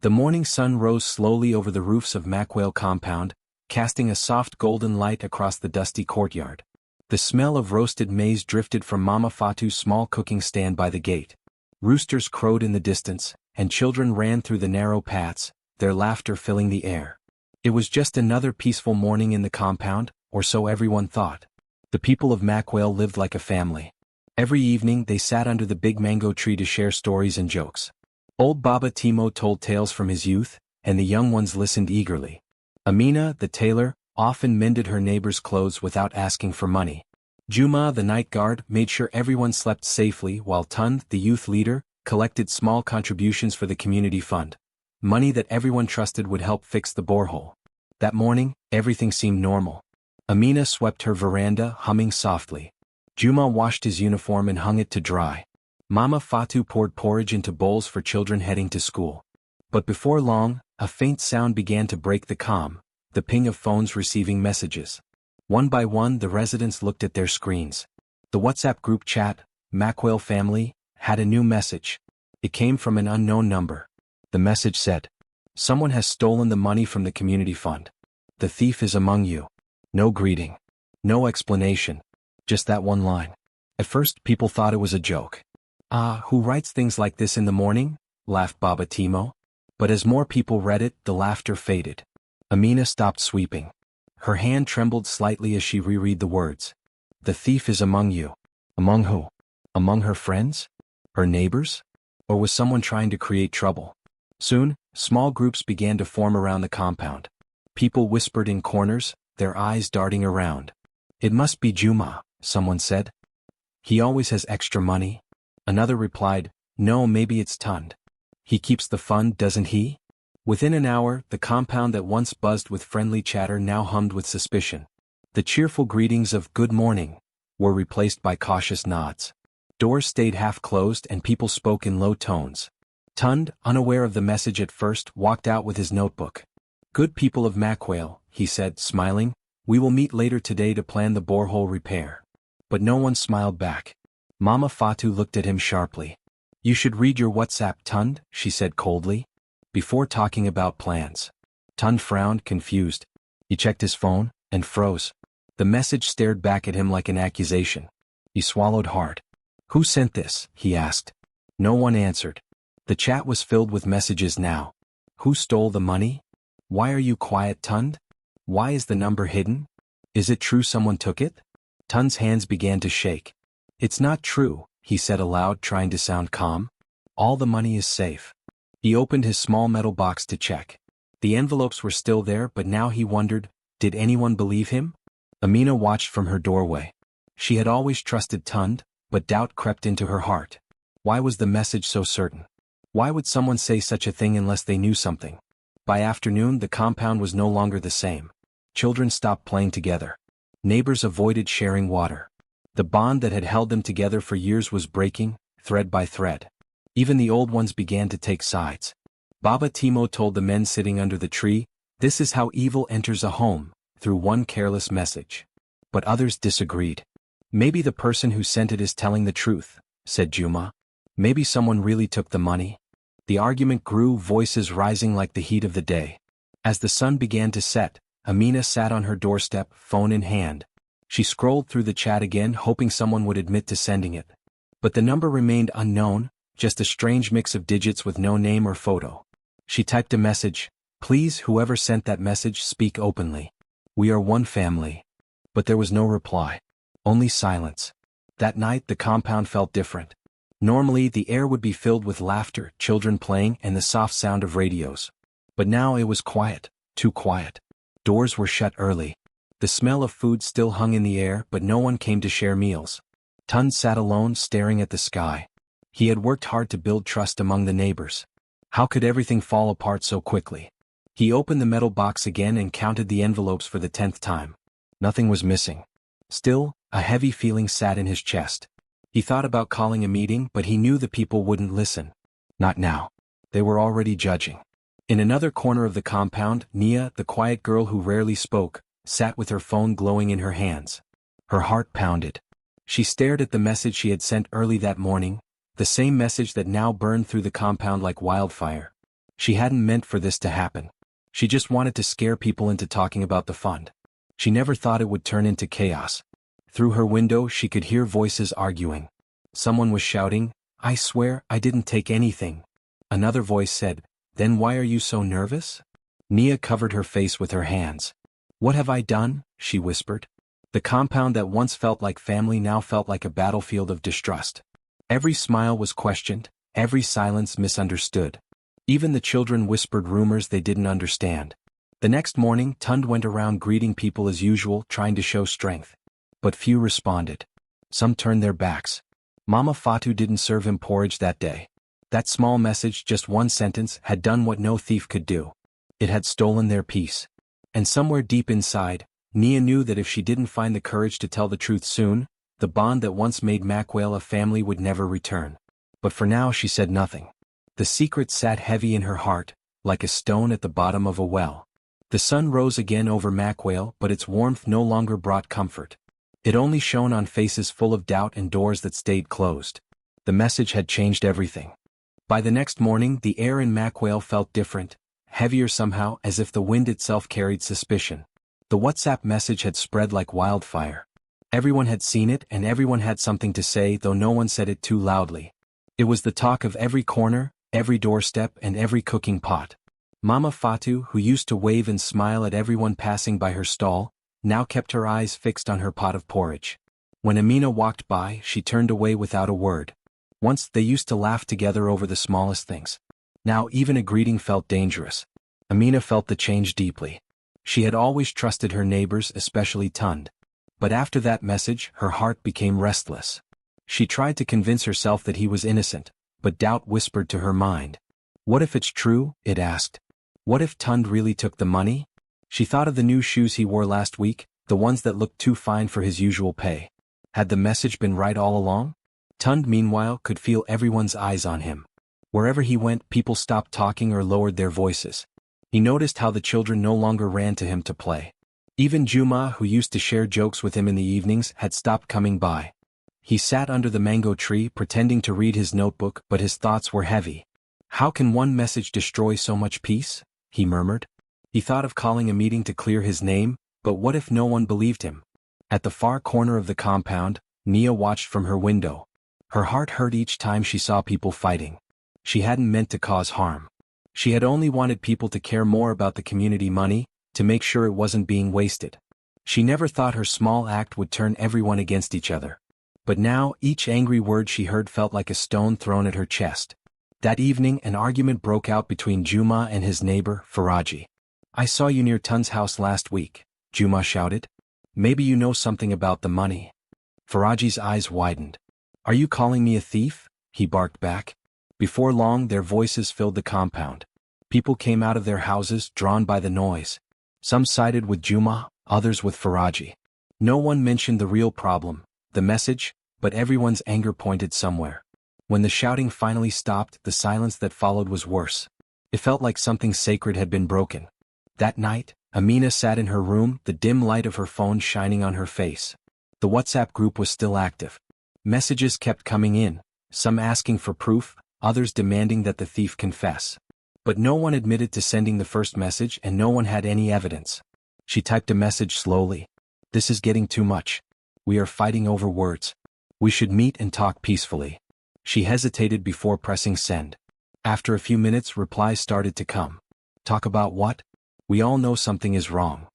The morning sun rose slowly over the roofs of Mackwell compound, casting a soft golden light across the dusty courtyard. The smell of roasted maize drifted from Mama Fatu's small cooking stand by the gate. Roosters crowed in the distance, and children ran through the narrow paths, their laughter filling the air. It was just another peaceful morning in the compound, or so everyone thought. The people of Mackwell lived like a family. Every evening they sat under the big mango tree to share stories and jokes. Old Baba Timo told tales from his youth, and the young ones listened eagerly. Amina, the tailor, often mended her neighbors' clothes without asking for money. Juma, the night guard, made sure everyone slept safely, while Tund, the youth leader, collected small contributions for the community fund. Money that everyone trusted would help fix the borehole. That morning, everything seemed normal. Amina swept her veranda, humming softly. Juma washed his uniform and hung it to dry. Mama Fatu poured porridge into bowls for children heading to school. But before long, a faint sound began to break the calm, the ping of phones receiving messages. One by one the residents looked at their screens. The WhatsApp group chat, Mackwell family, had a new message. It came from an unknown number. The message said, "Someone has stolen the money from the community fund. The thief is among you." No greeting. No explanation. Just that one line. At first people thought it was a joke. "Ah, who writes things like this in the morning?" laughed Baba Timo. But as more people read it, the laughter faded. Amina stopped sweeping. Her hand trembled slightly as she reread the words. "The thief is among you." Among who? Among her friends? Her neighbors? Or was someone trying to create trouble? Soon, small groups began to form around the compound. People whispered in corners, their eyes darting around. "It must be Juma," someone said. "He always has extra money." Another replied, "No, maybe it's Tund. He keeps the fund, doesn't he?" Within an hour, the compound that once buzzed with friendly chatter now hummed with suspicion. The cheerful greetings of "good morning" were replaced by cautious nods. Doors stayed half-closed and people spoke in low tones. Tund, unaware of the message at first, walked out with his notebook. "Good people of Mackwell," he said, smiling, "we will meet later today to plan the borehole repair." But no one smiled back. Mama Fatu looked at him sharply. "You should read your WhatsApp, Tund," she said coldly, "before talking about plans." Tund frowned, confused. He checked his phone, and froze. The message stared back at him like an accusation. He swallowed hard. "Who sent this?" he asked. No one answered. The chat was filled with messages now. "Who stole the money? Why are you quiet, Tund? Why is the number hidden? Is it true someone took it?" Tund's hands began to shake. "It's not true," he said aloud, trying to sound calm. "All the money is safe." He opened his small metal box to check. The envelopes were still there, but now he wondered, did anyone believe him? Amina watched from her doorway. She had always trusted Tund, but doubt crept into her heart. Why was the message so certain? Why would someone say such a thing unless they knew something? By afternoon the compound was no longer the same. Children stopped playing together. Neighbors avoided sharing water. The bond that had held them together for years was breaking, thread by thread. Even the old ones began to take sides. Baba Timo told the men sitting under the tree, "This is how evil enters a home, through one careless message." But others disagreed. "Maybe the person who sent it is telling the truth," said Juma. "Maybe someone really took the money." The argument grew, voices rising like the heat of the day. As the sun began to set, Amina sat on her doorstep, phone in hand. She scrolled through the chat again, hoping someone would admit to sending it. But the number remained unknown, just a strange mix of digits with no name or photo. She typed a message, "Please, whoever sent that message, speak openly. We are one family." But there was no reply. Only silence. That night the compound felt different. Normally the air would be filled with laughter, children playing, and the soft sound of radios. But now it was quiet, too quiet. Doors were shut early. The smell of food still hung in the air, but no one came to share meals. Tund sat alone, staring at the sky. He had worked hard to build trust among the neighbors. How could everything fall apart so quickly? He opened the metal box again and counted the envelopes for the 10th time. Nothing was missing. Still, a heavy feeling sat in his chest. He thought about calling a meeting, but he knew the people wouldn't listen. Not now. They were already judging. In another corner of the compound, Nia, the quiet girl who rarely spoke, sat with her phone glowing in her hands. Her heart pounded. She stared at the message she had sent early that morning, the same message that now burned through the compound like wildfire. She hadn't meant for this to happen. She just wanted to scare people into talking about the fund. She never thought it would turn into chaos. Through her window she could hear voices arguing. Someone was shouting, "I swear I didn't take anything." Another voice said, "Then why are you so nervous?" Nia covered her face with her hands. "What have I done?" she whispered. The compound that once felt like family now felt like a battlefield of distrust. Every smile was questioned, every silence misunderstood. Even the children whispered rumors they didn't understand. The next morning Tund went around greeting people as usual, trying to show strength. But few responded. Some turned their backs. Mama Fatu didn't serve him porridge that day. That small message, just one sentence, had done what no thief could do. It had stolen their peace. And somewhere deep inside, Nia knew that if she didn't find the courage to tell the truth soon, the bond that once made Mackwell a family would never return. But for now she said nothing. The secret sat heavy in her heart, like a stone at the bottom of a well. The sun rose again over Mackwell, but its warmth no longer brought comfort. It only shone on faces full of doubt and doors that stayed closed. The message had changed everything. By the next morning the air in Mackwell felt different, heavier somehow, as if the wind itself carried suspicion. The WhatsApp message had spread like wildfire. Everyone had seen it and everyone had something to say, though no one said it too loudly. It was the talk of every corner, every doorstep and every cooking pot. Mama Fatu, who used to wave and smile at everyone passing by her stall, now kept her eyes fixed on her pot of porridge. When Amina walked by, she turned away without a word. Once they used to laugh together over the smallest things. Now even a greeting felt dangerous. Amina felt the change deeply. She had always trusted her neighbors, especially Tund. But after that message, her heart became restless. She tried to convince herself that he was innocent, but doubt whispered to her mind. What if it's true? It asked. What if Tund really took the money? She thought of the new shoes he wore last week, the ones that looked too fine for his usual pay. Had the message been right all along? Tund, meanwhile, could feel everyone's eyes on him. Wherever he went, people stopped talking or lowered their voices. He noticed how the children no longer ran to him to play. Even Juma, who used to share jokes with him in the evenings, had stopped coming by. He sat under the mango tree pretending to read his notebook, but his thoughts were heavy. How can one message destroy so much peace? He murmured. He thought of calling a meeting to clear his name, but what if no one believed him? At the far corner of the compound, Nia watched from her window. Her heart hurt each time she saw people fighting. She hadn't meant to cause harm. She had only wanted people to care more about the community money, to make sure it wasn't being wasted. She never thought her small act would turn everyone against each other. But now, each angry word she heard felt like a stone thrown at her chest. That evening an argument broke out between Juma and his neighbor, Faraji. "I saw you near Tun's house last week," Juma shouted. "Maybe you know something about the money." Faraji's eyes widened. "Are you calling me a thief?" he barked back. Before long their voices filled the compound. People came out of their houses, drawn by the noise. Some sided with Juma, others with Faraji. No one mentioned the real problem, the message, but everyone's anger pointed somewhere. When the shouting finally stopped, the silence that followed was worse. It felt like something sacred had been broken. That night, Amina sat in her room, the dim light of her phone shining on her face. The WhatsApp group was still active. Messages kept coming in, some asking for proof, others demanding that the thief confess. But no one admitted to sending the first message and no one had any evidence. She typed a message slowly. "This is getting too much. We are fighting over words. We should meet and talk peacefully." She hesitated before pressing send. After a few minutes replies started to come. "Talk about what? We all know something is wrong.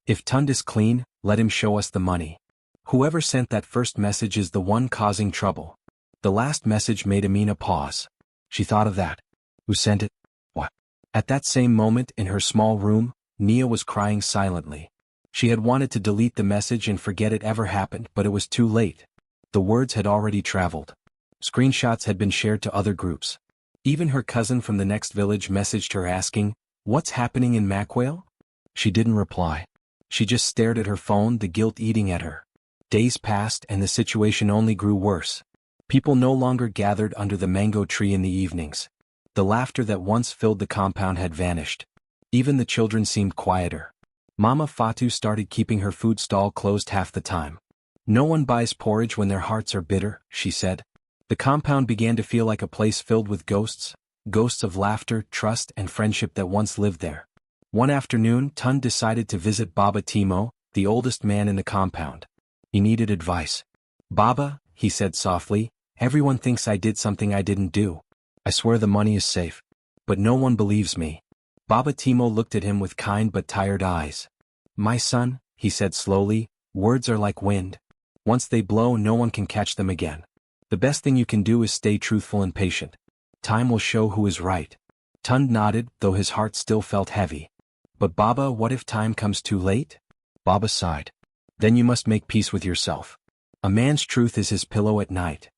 If Tund is clean, let him show us the money. Whoever sent that first message is the one causing trouble." The last message made Amina pause. She thought of that. Who sent it? What? At that same moment in her small room, Nia was crying silently. She had wanted to delete the message and forget it ever happened, but it was too late. The words had already traveled. Screenshots had been shared to other groups. Even her cousin from the next village messaged her asking, "What's happening in Mackwell?" She didn't reply. She just stared at her phone, the guilt eating at her. Days passed and the situation only grew worse. People no longer gathered under the mango tree in the evenings. The laughter that once filled the compound had vanished. Even the children seemed quieter. Mama Fatu started keeping her food stall closed half the time. "No one buys porridge when their hearts are bitter," she said. The compound began to feel like a place filled with ghosts, ghosts of laughter, trust and friendship that once lived there. One afternoon, Tund decided to visit Baba Timo, the oldest man in the compound. He needed advice. "Baba," he said softly, "everyone thinks I did something I didn't do. I swear the money is safe. But no one believes me." Baba Timo looked at him with kind but tired eyes. "My son," he said slowly, "words are like wind. Once they blow, no one can catch them again. The best thing you can do is stay truthful and patient. Time will show who is right." Tund nodded, though his heart still felt heavy. "But Baba, what if time comes too late?" Baba sighed. "Then you must make peace with yourself. A man's truth is his pillow at night."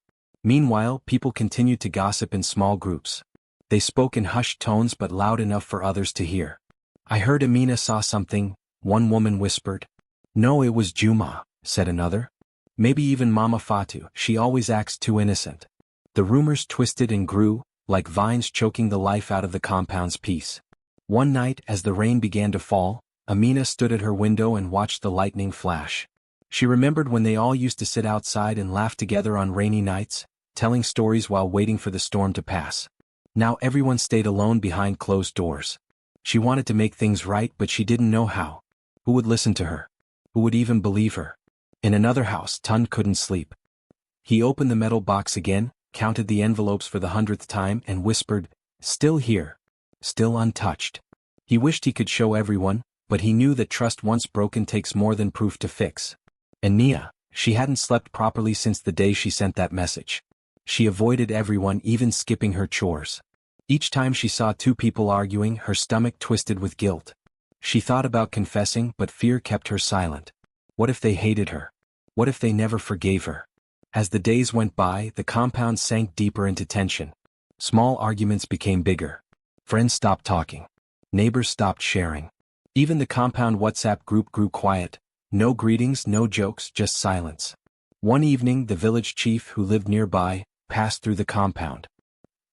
Meanwhile, people continued to gossip in small groups. They spoke in hushed tones but loud enough for others to hear. "I heard Amina saw something," one woman whispered. "No, it was Juma," said another. "Maybe even Mama Fatu, she always acts too innocent." The rumors twisted and grew, like vines choking the life out of the compound's peace. One night, as the rain began to fall, Amina stood at her window and watched the lightning flash. She remembered when they all used to sit outside and laugh together on rainy nights, telling stories while waiting for the storm to pass. Now everyone stayed alone behind closed doors. She wanted to make things right, but she didn't know how. Who would listen to her? Who would even believe her? In another house, Tund couldn't sleep. He opened the metal box again, counted the envelopes for the 100th time and whispered, "Still here. Still untouched." He wished he could show everyone, but he knew that trust once broken takes more than proof to fix. And Nia, she hadn't slept properly since the day she sent that message. She avoided everyone, even skipping her chores. Each time she saw two people arguing, her stomach twisted with guilt. She thought about confessing, but fear kept her silent. What if they hated her? What if they never forgave her? As the days went by, the compound sank deeper into tension. Small arguments became bigger. Friends stopped talking. Neighbors stopped sharing. Even the compound WhatsApp group grew quiet. No greetings, no jokes, just silence. One evening, the village chief, who lived nearby, passed through the compound.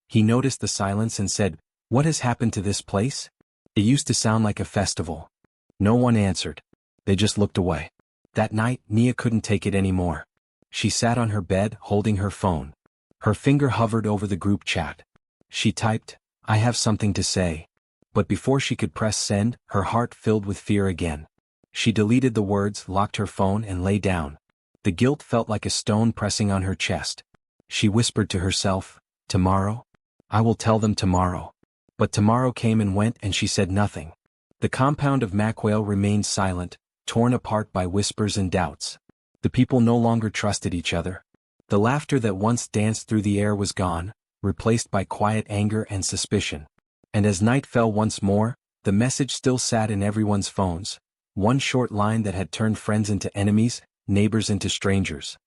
He noticed the silence and said, "What has happened to this place? It used to sound like a festival." No one answered. They just looked away. That night, Nia couldn't take it anymore. She sat on her bed, holding her phone. Her finger hovered over the group chat. She typed, "I have something to say." But before she could press send, her heart filled with fear again. She deleted the words, locked her phone and lay down. The guilt felt like a stone pressing on her chest. She whispered to herself, "Tomorrow? I will tell them tomorrow." But tomorrow came and went and she said nothing. The compound of Mackwale remained silent, torn apart by whispers and doubts. The people no longer trusted each other. The laughter that once danced through the air was gone, replaced by quiet anger and suspicion. And as night fell once more, the message still sat in everyone's phones. One short line that had turned friends into enemies, neighbors into strangers.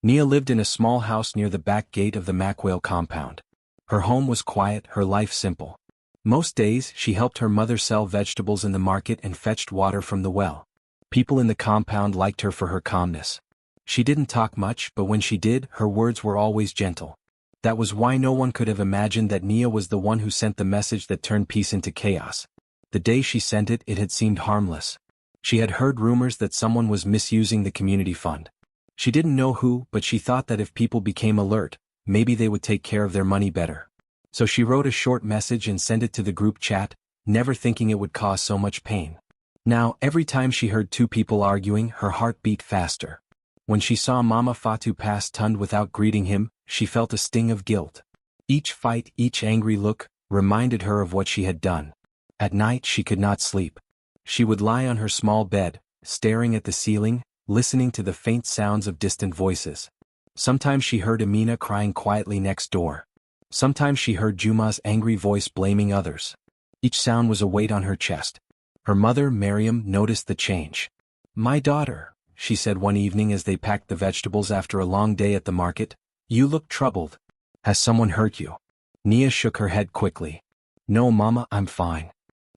Nia lived in a small house near the back gate of the Mackwale compound. Her home was quiet, her life simple. Most days, she helped her mother sell vegetables in the market and fetched water from the well. People in the compound liked her for her calmness. She didn't talk much, but when she did, her words were always gentle. That was why no one could have imagined that Nia was the one who sent the message that turned peace into chaos. The day she sent it, it had seemed harmless. She had heard rumors that someone was misusing the community fund. She didn't know who, but she thought that if people became alert, maybe they would take care of their money better. So she wrote a short message and sent it to the group chat, never thinking it would cause so much pain. Now, every time she heard two people arguing, her heart beat faster. When she saw Mama Fatu pass Tund without greeting him, she felt a sting of guilt. Each fight, each angry look, reminded her of what she had done. At night she could not sleep. She would lie on her small bed, staring at the ceiling, listening to the faint sounds of distant voices. Sometimes she heard Amina crying quietly next door. Sometimes she heard Juma's angry voice blaming others. Each sound was a weight on her chest. Her mother, Mariam, noticed the change. "My daughter," she said one evening as they packed the vegetables after a long day at the market, "you look troubled. Has someone hurt you?" Nia shook her head quickly. "No, Mama, I'm fine."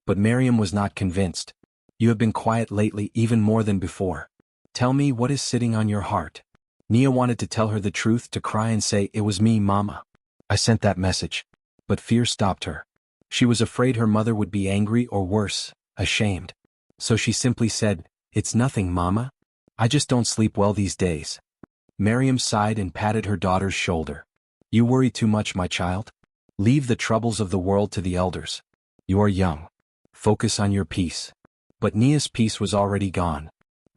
But Mariam was not convinced. "You have been quiet lately, even more than before. Tell me, what is sitting on your heart?" Nia wanted to tell her the truth, to cry and say, "It was me, Mama. I sent that message." But fear stopped her. She was afraid her mother would be angry or worse, ashamed. So she simply said, "It's nothing, Mama. I just don't sleep well these days." Mariam sighed and patted her daughter's shoulder. "You worry too much, my child. Leave the troubles of the world to the elders. You are young. Focus on your peace. But Nia's peace was already gone.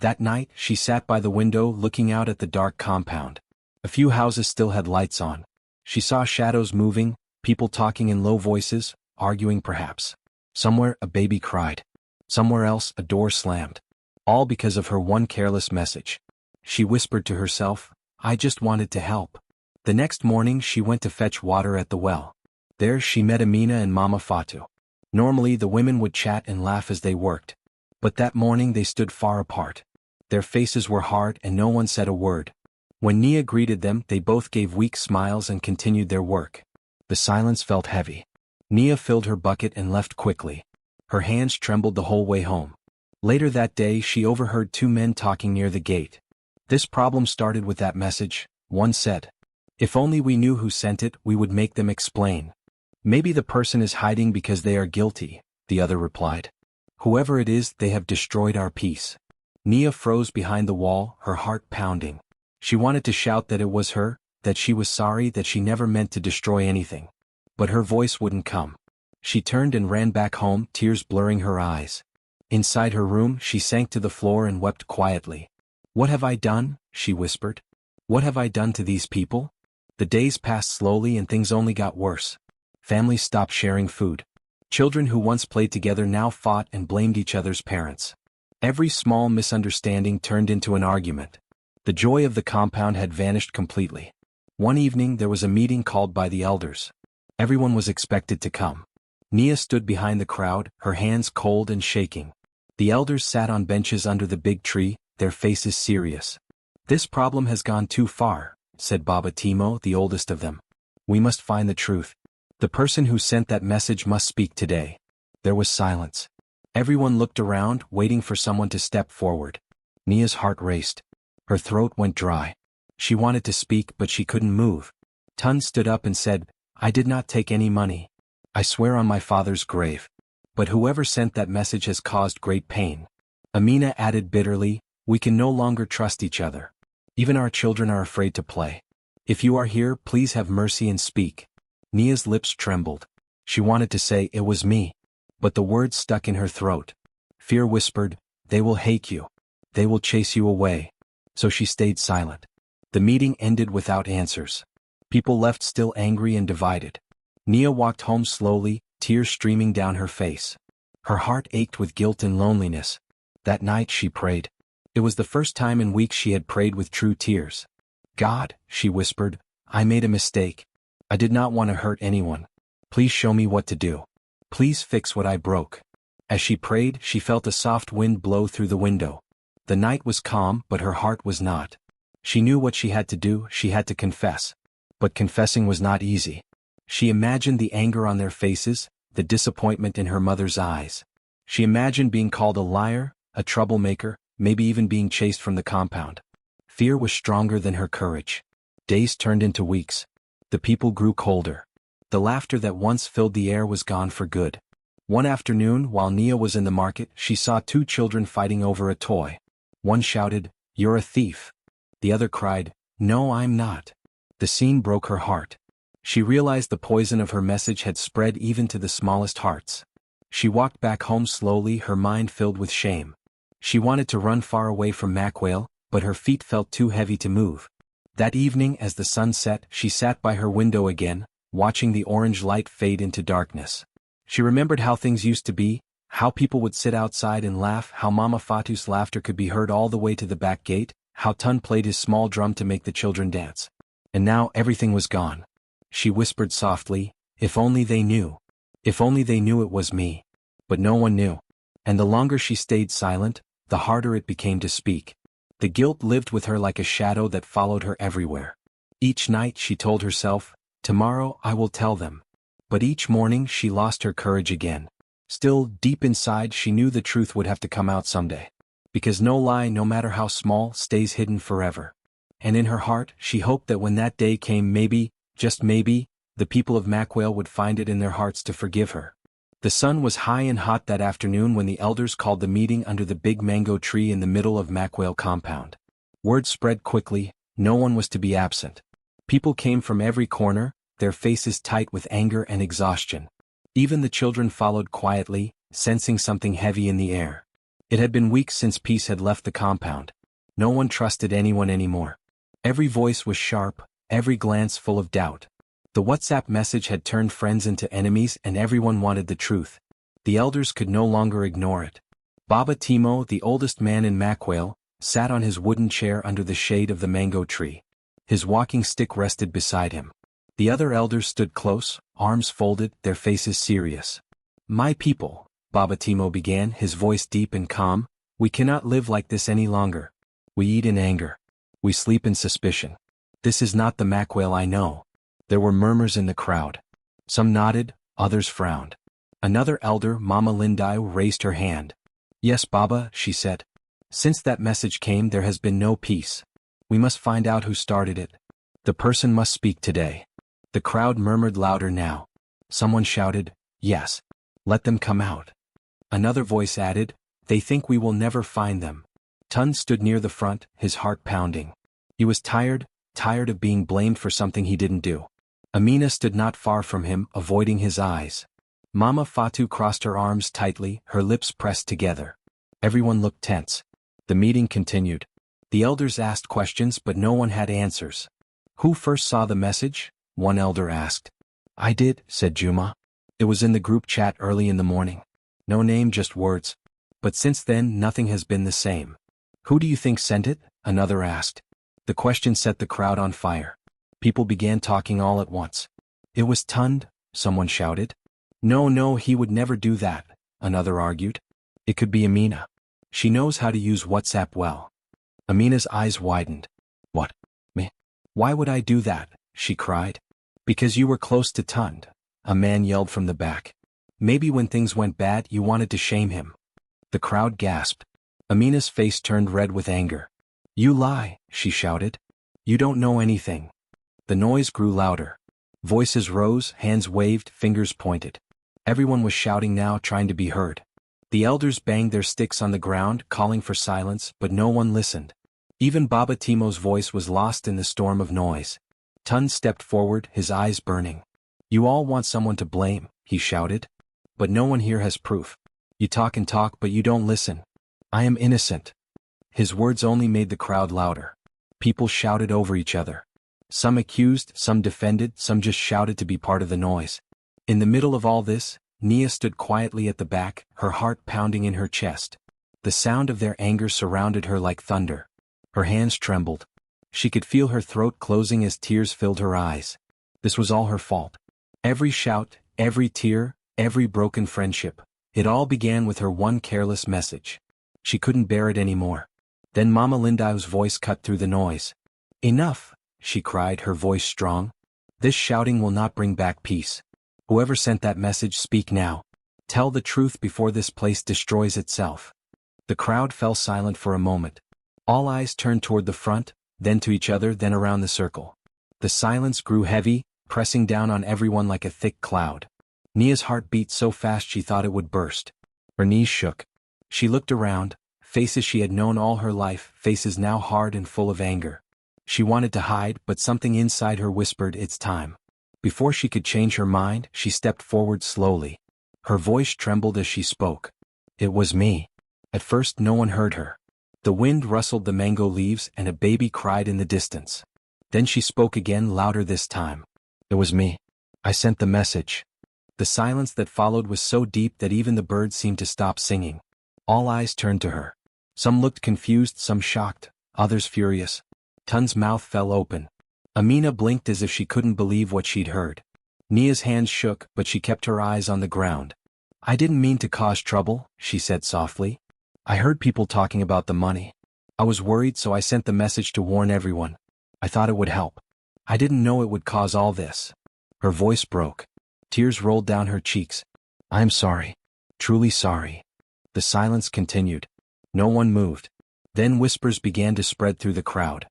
That night, she sat by the window looking out at the dark compound. A few houses still had lights on. She saw shadows moving, people talking in low voices, arguing perhaps. Somewhere a baby cried. Somewhere else a door slammed. All because of her one careless message. She whispered to herself, I just wanted to help. The next morning she went to fetch water at the well. There she met Amina and Mama Fatu. Normally the women would chat and laugh as they worked. But that morning they stood far apart. Their faces were hard and no one said a word. When Nia greeted them, they both gave weak smiles and continued their work. The silence felt heavy. Nia filled her bucket and left quickly. Her hands trembled the whole way home. Later that day she overheard two men talking near the gate. This problem started with that message, one said. If only we knew who sent it, we would make them explain. Maybe the person is hiding because they are guilty, the other replied. Whoever it is, they have destroyed our peace. Nia froze behind the wall, her heart pounding. She wanted to shout that it was her, that she was sorry, that she never meant to destroy anything. But her voice wouldn't come. She turned and ran back home, tears blurring her eyes. Inside her room, she sank to the floor and wept quietly. What have I done? She whispered. What have I done to these people? The days passed slowly and things only got worse. Families stopped sharing food. Children who once played together now fought and blamed each other's parents. Every small misunderstanding turned into an argument. The joy of the compound had vanished completely. One evening there was a meeting called by the elders. Everyone was expected to come. Nia stood behind the crowd, her hands cold and shaking. The elders sat on benches under the big tree, their faces serious. This problem has gone too far, said Baba Timo, the oldest of them. We must find the truth. The person who sent that message must speak today. There was silence. Everyone looked around, waiting for someone to step forward. Nia's heart raced. Her throat went dry. She wanted to speak, but she couldn't move. Tun stood up and said, I did not take any money. I swear on my father's grave. But whoever sent that message has caused great pain. Amina added bitterly, we can no longer trust each other. Even our children are afraid to play. If you are here, please have mercy and speak. Nia's lips trembled. She wanted to say, it was me. But the words stuck in her throat. Fear whispered, they will hate you. They will chase you away. So she stayed silent. The meeting ended without answers. People left still angry and divided. Nia walked home slowly, tears streaming down her face. Her heart ached with guilt and loneliness. That night she prayed. It was the first time in weeks she had prayed with true tears. God, she whispered, I made a mistake. I did not want to hurt anyone. Please show me what to do. Please fix what I broke. As she prayed, she felt a soft wind blow through the window. The night was calm, but her heart was not. She knew what she had to do, she had to confess. But confessing was not easy. She imagined the anger on their faces, the disappointment in her mother's eyes. She imagined being called a liar, a troublemaker, maybe even being chased from the compound. Fear was stronger than her courage. Days turned into weeks. The people grew colder. The laughter that once filled the air was gone for good. One afternoon, while Nia was in the market, she saw two children fighting over a toy. One shouted, You're a thief. The other cried, No, I'm not. The scene broke her heart. She realized the poison of her message had spread even to the smallest hearts. She walked back home slowly, her mind filled with shame. She wanted to run far away from Mackwale, but her feet felt too heavy to move. That evening, as the sun set, she sat by her window again, watching the orange light fade into darkness. She remembered how things used to be, how people would sit outside and laugh, how Mama Fatu's laughter could be heard all the way to the back gate, how Tun played his small drum to make the children dance. And now everything was gone. She whispered softly, If only they knew. If only they knew it was me. But no one knew. And the longer she stayed silent, the harder it became to speak. The guilt lived with her like a shadow that followed her everywhere. Each night she told herself, Tomorrow I will tell them. But each morning she lost her courage again. Still, deep inside she knew the truth would have to come out someday. Because no lie, no matter how small, stays hidden forever. And in her heart, she hoped that when that day came, maybe, just maybe, the people of Mackwale would find it in their hearts to forgive her. The sun was high and hot that afternoon when the elders called the meeting under the big mango tree in the middle of Mackwale compound. Word spread quickly, no one was to be absent. People came from every corner, their faces tight with anger and exhaustion. Even the children followed quietly, sensing something heavy in the air. It had been weeks since peace had left the compound. No one trusted anyone anymore. Every voice was sharp, every glance full of doubt. The WhatsApp message had turned friends into enemies and everyone wanted the truth. The elders could no longer ignore it. Baba Timo, the oldest man in Makwale, sat on his wooden chair under the shade of the mango tree. His walking stick rested beside him. The other elders stood close, arms folded, their faces serious. "My people," Baba Timo began, his voice deep and calm, "we cannot live like this any longer. We eat in anger. We sleep in suspicion. This is not the Makwale I know." There were murmurs in the crowd. Some nodded, others frowned. Another elder, Mama Lindai, raised her hand. "Yes, Baba," she said. "Since that message came there has been no peace. We must find out who started it. The person must speak today." The crowd murmured louder now. Someone shouted, "Yes. Let them come out." Another voice added, "They think we will never find them." Tun stood near the front, his heart pounding. He was tired of being blamed for something he didn't do. Amina stood not far from him, avoiding his eyes. Mama Fatu crossed her arms tightly, her lips pressed together. Everyone looked tense. The meeting continued. The elders asked questions but no one had answers. "Who first saw the message?" one elder asked. "I did," said Juma. "It was in the group chat early in the morning. No name, just words. But since then nothing has been the same." "Who do you think sent it?" another asked. The question set the crowd on fire. People began talking all at once. "It was Tund," someone shouted. No, he would never do that," another argued. "It could be Amina. She knows how to use WhatsApp well." Amina's eyes widened. "What? Me? Why would I do that?" she cried. "Because you were close to Tund," a man yelled from the back. "Maybe when things went bad you wanted to shame him." The crowd gasped. Amina's face turned red with anger. "You lie," she shouted. "You don't know anything." The noise grew louder. Voices rose, hands waved, fingers pointed. Everyone was shouting now, trying to be heard. The elders banged their sticks on the ground, calling for silence, but no one listened. Even Baba Timo's voice was lost in the storm of noise. Tun stepped forward, his eyes burning. "You all want someone to blame," he shouted. "But no one here has proof. You talk and talk but you don't listen. I am innocent." His words only made the crowd louder. People shouted over each other. Some accused, some defended, some just shouted to be part of the noise. In the middle of all this, Nia stood quietly at the back, her heart pounding in her chest. The sound of their anger surrounded her like thunder. Her hands trembled. She could feel her throat closing as tears filled her eyes. This was all her fault. Every shout, every tear, every broken friendship. It all began with her one careless message. She couldn't bear it anymore. Then Mama Lindau's voice cut through the noise. "Enough," she cried, her voice strong. "This shouting will not bring back peace. Whoever sent that message, speak now. Tell the truth before this place destroys itself." The crowd fell silent for a moment. All eyes turned toward the front, then to each other, then around the circle. The silence grew heavy, pressing down on everyone like a thick cloud. Nia's heart beat so fast she thought it would burst. Her knees shook. She looked around, faces she had known all her life, faces now hard and full of anger. She wanted to hide, but something inside her whispered, "It's time." Before she could change her mind, she stepped forward slowly. Her voice trembled as she spoke. "It was me." At first no one heard her. The wind rustled the mango leaves and a baby cried in the distance. Then she spoke again, louder this time. "It was me. I sent the message." The silence that followed was so deep that even the birds seemed to stop singing. All eyes turned to her. Some looked confused, some shocked, others furious. Tun's mouth fell open. Amina blinked as if she couldn't believe what she'd heard. Nia's hands shook, but she kept her eyes on the ground. "I didn't mean to cause trouble," she said softly. "I heard people talking about the money. I was worried, so I sent the message to warn everyone. I thought it would help. I didn't know it would cause all this." Her voice broke. Tears rolled down her cheeks. "I'm sorry. Truly sorry." The silence continued. No one moved. Then whispers began to spread through the crowd.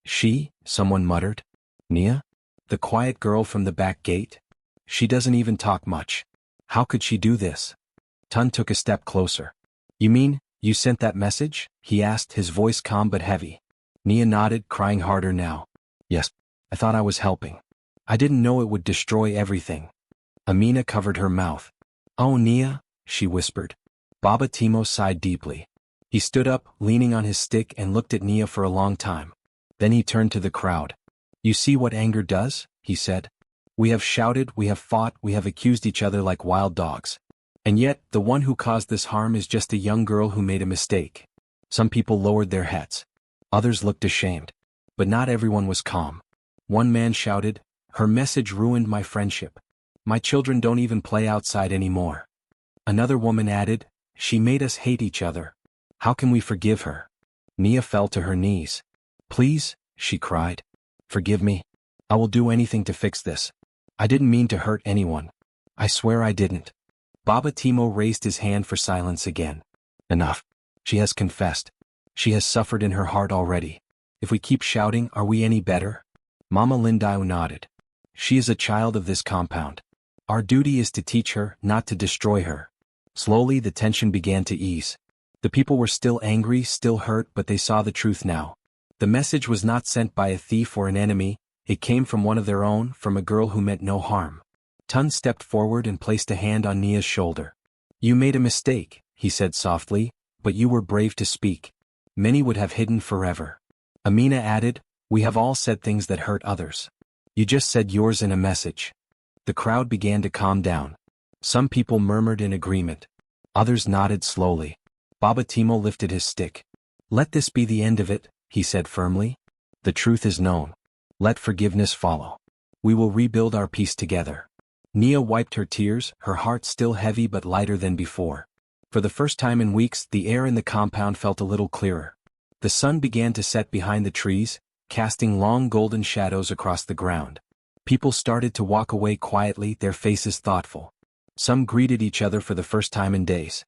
"She," someone muttered. "Nia? The quiet girl from the back gate? She doesn't even talk much. How could she do this?" Tun took a step closer. "You mean, you sent that message?" he asked, his voice calm but heavy. Nia nodded, crying harder now. "Yes. I thought I was helping. I didn't know it would destroy everything. Amina covered her mouth. Oh Nia, she whispered. Baba Timo sighed deeply. He stood up, leaning on his stick, and looked at Nia for a long time. Then he turned to the crowd. You see what anger does? He said. We have shouted, we have fought, we have accused each other like wild dogs. And yet, the one who caused this harm is just a young girl who made a mistake. Some people lowered their heads. Others looked ashamed. But not everyone was calm. One man shouted, her message ruined my friendship. My children don't even play outside anymore. Another woman added, she made us hate each other. How can we forgive her? Nia fell to her knees. Please, she cried. Forgive me. I will do anything to fix this. I didn't mean to hurt anyone. I swear I didn't. Baba Timo raised his hand for silence again. Enough. She has confessed. She has suffered in her heart already. If we keep shouting, are we any better? Mama Lindau nodded. She is a child of this compound. Our duty is to teach her, not to destroy her. Slowly the tension began to ease. The people were still angry, still hurt, but they saw the truth now. The message was not sent by a thief or an enemy, it came from one of their own, from a girl who meant no harm. Tun stepped forward and placed a hand on Nia's shoulder. You made a mistake, he said softly, but you were brave to speak. Many would have hidden forever. Amina added, we have all said things that hurt others. You just said yours in a message. The crowd began to calm down. Some people murmured in agreement. Others nodded slowly. Baba Timo lifted his stick. Let this be the end of it, he said firmly. The truth is known. Let forgiveness follow. We will rebuild our peace together. Nia wiped her tears, her heart still heavy but lighter than before. For the first time in weeks, the air in the compound felt a little clearer. The sun began to set behind the trees, casting long golden shadows across the ground. People started to walk away quietly, their faces thoughtful. Some greeted each other for the first time in days.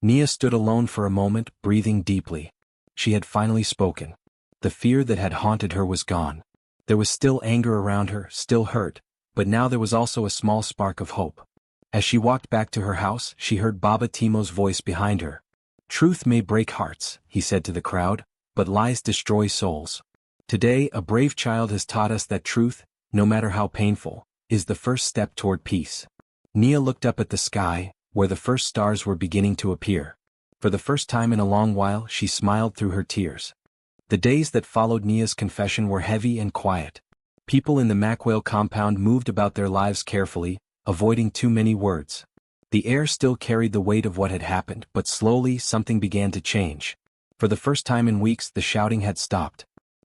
Nia stood alone for a moment, breathing deeply. She had finally spoken. The fear that had haunted her was gone. There was still anger around her, still hurt, but now there was also a small spark of hope. As she walked back to her house, she heard Baba Timo's voice behind her. Truth may break hearts, he said to the crowd, but lies destroy souls. Today, a brave child has taught us that truth, no matter how painful, is the first step toward peace. Nia looked up at the sky, where the first stars were beginning to appear. For the first time in a long while, she smiled through her tears. The days that followed Nia's confession were heavy and quiet. People in the Mackwell compound moved about their lives carefully, avoiding too many words. The air still carried the weight of what had happened, but slowly something began to change. For the first time in weeks, the shouting had stopped.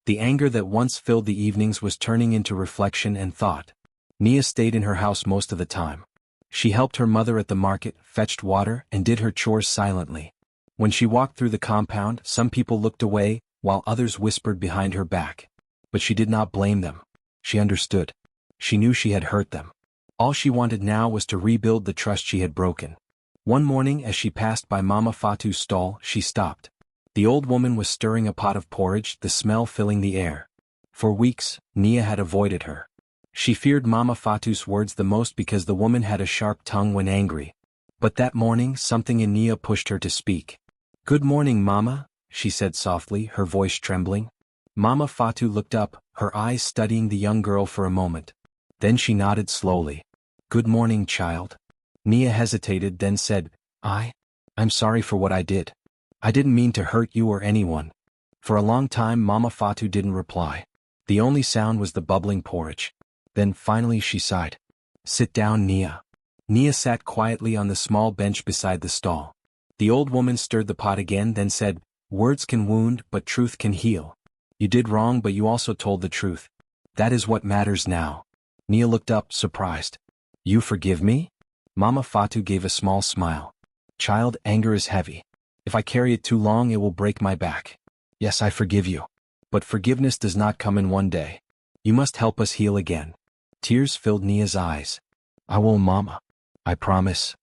The anger that once filled the evenings was turning into reflection and thought. Nia stayed in her house most of the time. She helped her mother at the market, fetched water, and did her chores silently. When she walked through the compound, some people looked away, while others whispered behind her back. But she did not blame them. She understood. She knew she had hurt them. All she wanted now was to rebuild the trust she had broken. One morning as she passed by Mama Fatu's stall, she stopped. The old woman was stirring a pot of porridge, the smell filling the air. For weeks, Nia had avoided her. She feared Mama Fatu's words the most because the woman had a sharp tongue when angry. But that morning, something in Nia pushed her to speak. Good morning, Mama, she said softly, her voice trembling. Mama Fatu looked up, her eyes studying the young girl for a moment. Then she nodded slowly. Good morning, child. Nia hesitated, then said, I'm sorry for what I did. I didn't mean to hurt you or anyone. For a long time Mama Fatu didn't reply. The only sound was the bubbling porridge. Then finally she sighed. Sit down, Nia. Nia sat quietly on the small bench beside the stall. The old woman stirred the pot again, then said, Words can wound, but truth can heal. You did wrong, but you also told the truth. That is what matters now. Nia looked up, surprised. You forgive me? Mama Fatu gave a small smile. Child, anger is heavy. If I carry it too long, it will break my back. Yes, I forgive you. But forgiveness does not come in one day. You must help us heal again. Tears filled Nia's eyes. I will, Mama. I promise.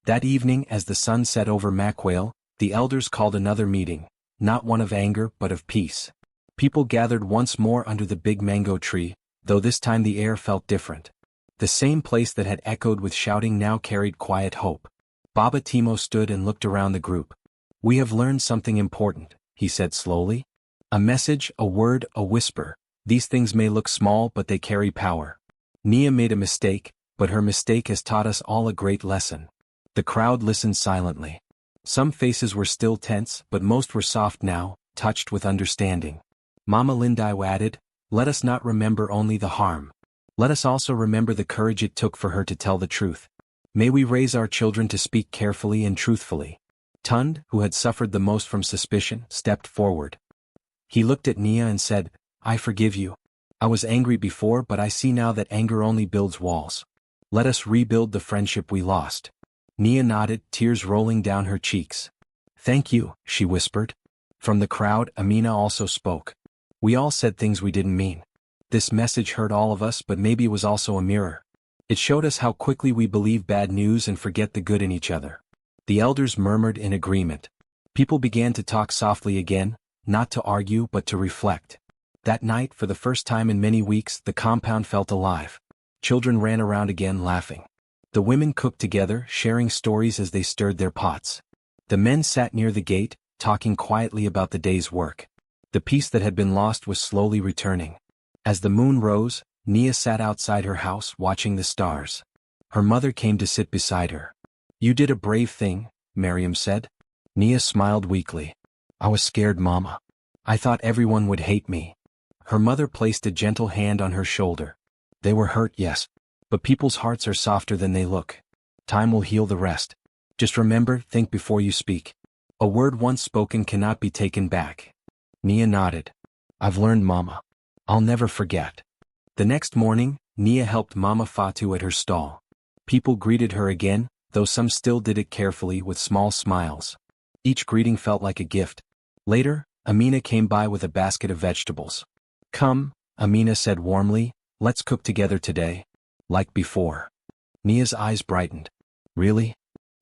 That evening, as the sun set over Mackwell, the elders called another meeting, not one of anger but of peace. People gathered once more under the big mango tree, though this time the air felt different. The same place that had echoed with shouting now carried quiet hope. Baba Timo stood and looked around the group. We have learned something important, he said slowly. A message, a word, a whisper. These things may look small, but they carry power. Nia made a mistake, but her mistake has taught us all a great lesson. The crowd listened silently. Some faces were still tense, but most were soft now, touched with understanding. Mama Lindai added, "Let us not remember only the harm. Let us also remember the courage it took for her to tell the truth. May we raise our children to speak carefully and truthfully." Tund, who had suffered the most from suspicion, stepped forward. He looked at Nia and said, "I forgive you. I was angry before, but I see now that anger only builds walls. Let us rebuild the friendship we lost." Nia nodded, tears rolling down her cheeks. "Thank you," she whispered. From the crowd, Amina also spoke. "We all said things we didn't mean. This message hurt all of us, but maybe it was also a mirror. It showed us how quickly we believe bad news and forget the good in each other." The elders murmured in agreement. People began to talk softly again, not to argue but to reflect. That night, for the first time in many weeks, the compound felt alive. Children ran around again laughing. The women cooked together, sharing stories as they stirred their pots. The men sat near the gate, talking quietly about the day's work. The peace that had been lost was slowly returning. As the moon rose, Nia sat outside her house watching the stars. Her mother came to sit beside her. "You did a brave thing," Miriam said. Nia smiled weakly. "I was scared, Mama. I thought everyone would hate me." Her mother placed a gentle hand on her shoulder. "They were hurt, yes. But people's hearts are softer than they look. Time will heal the rest. Just remember, think before you speak. A word once spoken cannot be taken back." Nia nodded. "I've learned, Mama. I'll never forget." The next morning, Nia helped Mama Fatu at her stall. People greeted her again, though some still did it carefully with small smiles. Each greeting felt like a gift. Later, Amina came by with a basket of vegetables. "Come," Amina said warmly, "let's cook together today. Like before." Nia's eyes brightened. "Really?"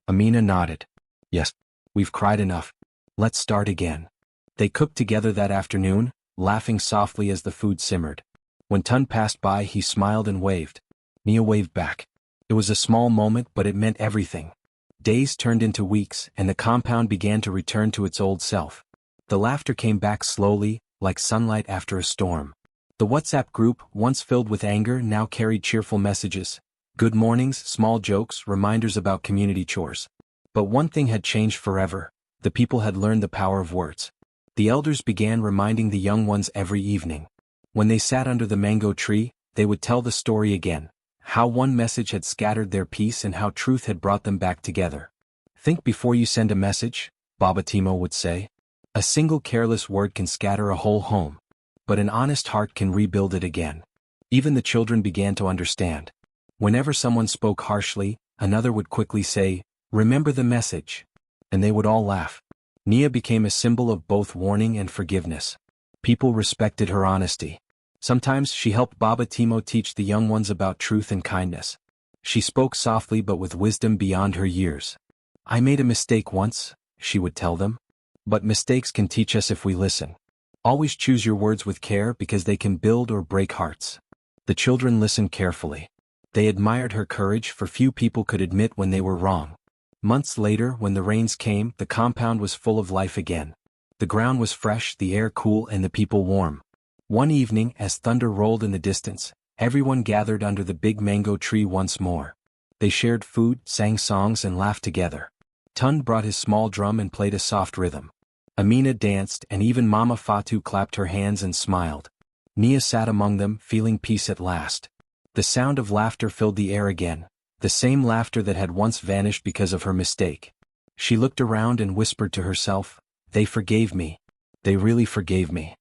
Amina nodded. "Yes. We've cried enough. Let's start again." They cooked together that afternoon, laughing softly as the food simmered. When Tund passed by, he smiled and waved. Nia waved back. It was a small moment, but it meant everything. Days turned into weeks, and the compound began to return to its old self. The laughter came back slowly, like sunlight after a storm. The WhatsApp group, once filled with anger, now carried cheerful messages. Good mornings, small jokes, reminders about community chores. But one thing had changed forever. The people had learned the power of words. The elders began reminding the young ones every evening. When they sat under the mango tree, they would tell the story again. How one message had scattered their peace and how truth had brought them back together. "Think before you send a message," Baba Timo would say. "A single careless word can scatter a whole home. But an honest heart can rebuild it again." Even the children began to understand. Whenever someone spoke harshly, another would quickly say, "Remember the message." And they would all laugh. Nia became a symbol of both warning and forgiveness. People respected her honesty. Sometimes she helped Baba Timo teach the young ones about truth and kindness. She spoke softly but with wisdom beyond her years. "I made a mistake once," she would tell them. "But mistakes can teach us if we listen. Always choose your words with care because they can build or break hearts." The children listened carefully. They admired her courage, for few people could admit when they were wrong. Months later, when the rains came, the compound was full of life again. The ground was fresh, the air cool, and the people warm. One evening, as thunder rolled in the distance, everyone gathered under the big mango tree once more. They shared food, sang songs, and laughed together. Tund brought his small drum and played a soft rhythm. Amina danced, and even Mama Fatu clapped her hands and smiled. Nia sat among them, feeling peace at last. The sound of laughter filled the air again, the same laughter that had once vanished because of her mistake. She looked around and whispered to herself, "They forgave me. They really forgave me."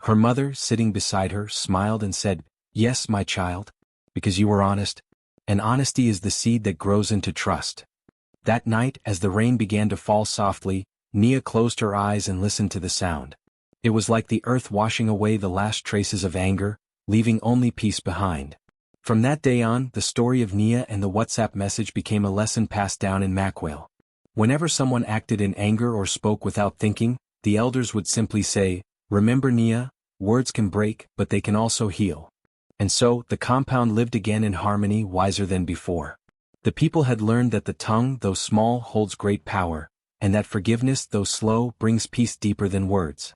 Her mother, sitting beside her, smiled and said, "Yes, my child, because you were honest, and honesty is the seed that grows into trust." That night, as the rain began to fall softly, Nia closed her eyes and listened to the sound. It was like the earth washing away the last traces of anger, leaving only peace behind. From that day on, the story of Nia and the WhatsApp message became a lesson passed down in Makwale. Whenever someone acted in anger or spoke without thinking, the elders would simply say, "Remember, Nia, words can break, but they can also heal." And so, the compound lived again in harmony, wiser than before. The people had learned that the tongue, though small, holds great power, and that forgiveness, though slow, brings peace deeper than words.